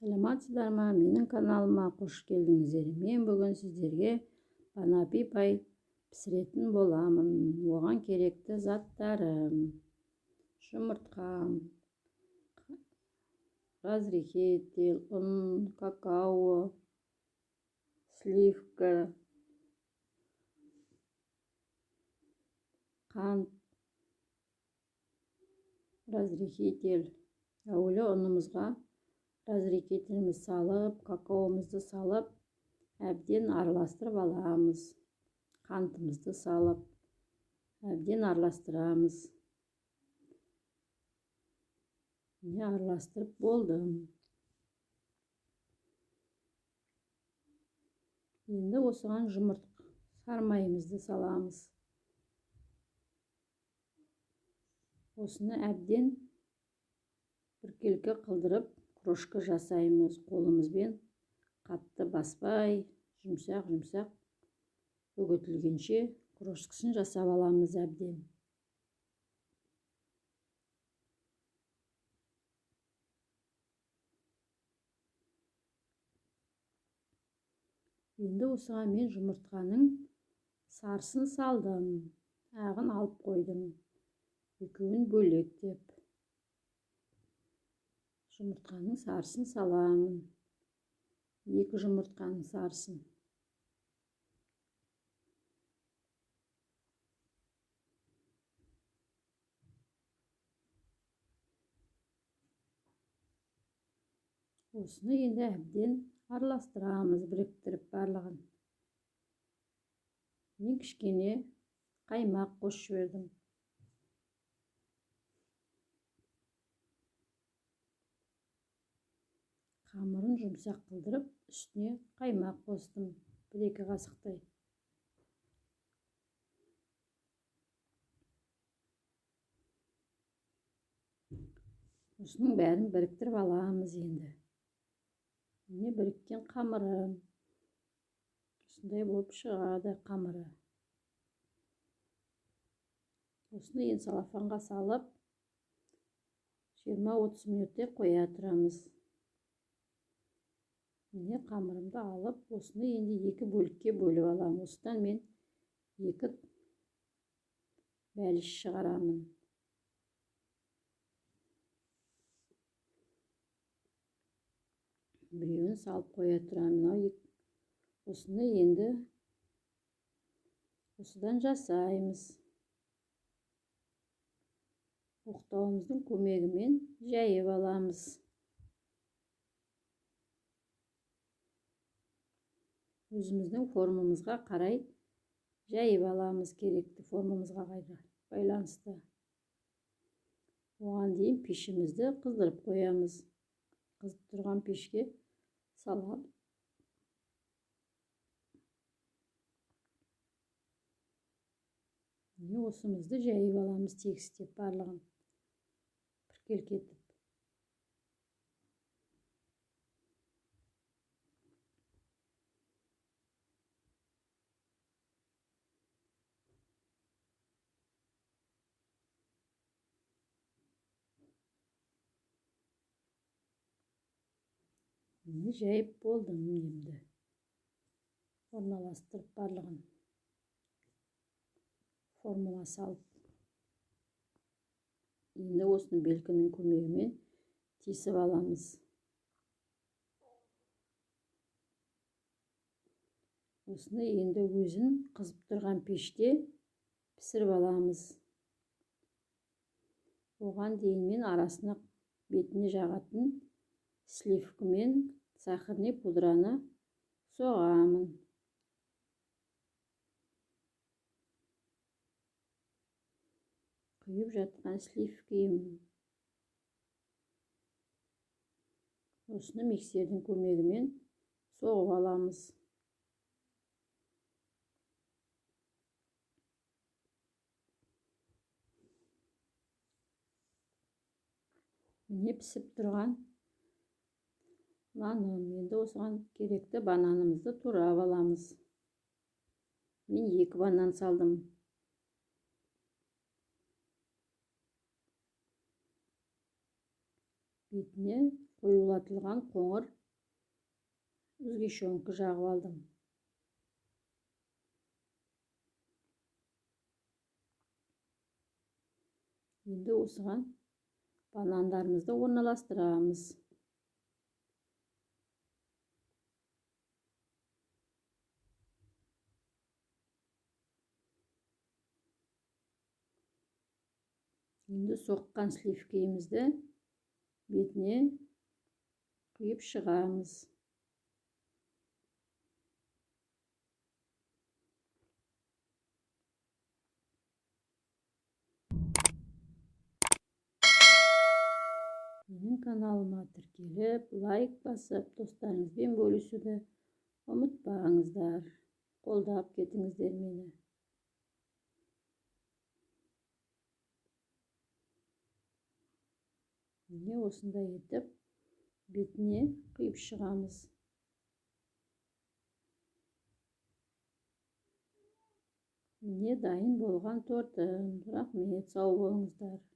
Саламатсыздар ма? Менің каналыма қош келдіңіздер. Мен бүгін сіздерге банапи пай пісіретін боламын. Оған керекті заттарым: жұмыртқа, разрыхитель, ұн, какао, сливка, қант, разрыхитель. Әуелі ұнымызға разрыхительімізді салып, какаомызды салып, әбден араластырып аламыз. Қантымызды салып, әбден араластырамыз. Міне араластырып болдым. Енді осыған жұмыртқа сармайымызды саламыз. Осыны әбден біркелкі қылдырып, крошка жасаймыз. Қолымызбен қатты баспай, жұмсақ үгітілгенше крошкасын жасап аламыз әбден. Енді осыған мен жұмыртқаның сарысын салдым. Ағын алып қойдым. Екеуін бөлектеп. Жұмыртқаның сарысын саламын. 2 жұмыртқаның сарысын. Осыны енді әбден араластырамыз, біріктіріп барлығын. Мен кішкене қаймақ қосып жібердім. Қамырын жұмсақ қылдырып, үстіне қаймақ қостым, 1-2 қасықтай. Осының бәрін біріктіріп аламыз енді. Міне біріккен қамырым. Осындай болып шығады қамыры. Осыны енді салафанға салып, 20-30 минуттай қоя тұрамыз. Міне қамырымды алып, осыны енді 2 бөлікке бөліп аламын. Осыдан мен 2 бәліш шығарамын. Біреуін салып қоя тұрамын. Осыны енді осыдан жасаймыз. Оқтауымыздың көмегімен жайып аламыз. Өзіміздің формамызға қарай жайып аламыз, керекті формамызға байланысты. Оған дейін пешімізді қыздырып қоямыз. Қыздырып тұрған пешке салам. Осымызды жайып аламыз, тегістеп барлығын біркелкетіп. Міне жайып болдым енді. Орналастырып барлығын формаға салып. Енді осыны белкінің көмегімен тесіп аламыз. Осыны енді өзін қызып тұрған пеште пісіріп аламыз. Оған дейін мен арасына бетіне жағатын сливка мен сахарный пудраны соғамын. Құйып жатқан сливкім. Осыны миксердің көмегімен соғып аламыз. Міне пісіп тұрған наным. Енді осыған керекті бананымызды турап аламыз. Мен 2 банан салдым. бетіне коюлатылган коңур сгущенка жагып алдым. Енді осыған банандарымызды орналастырамыз. Енді соққан сливкемізді бетіне құйып шығамыз. Менің каналыма тіркеліп, лайк басып, достарыңызбен бөлісуді ұмытпаңыздар. Қолдап кетіңіздер мені. Міне осындай етіп бетіне құйып шығамыз. Міне дайын болған тортым. Рахмет, сау болыңыздар.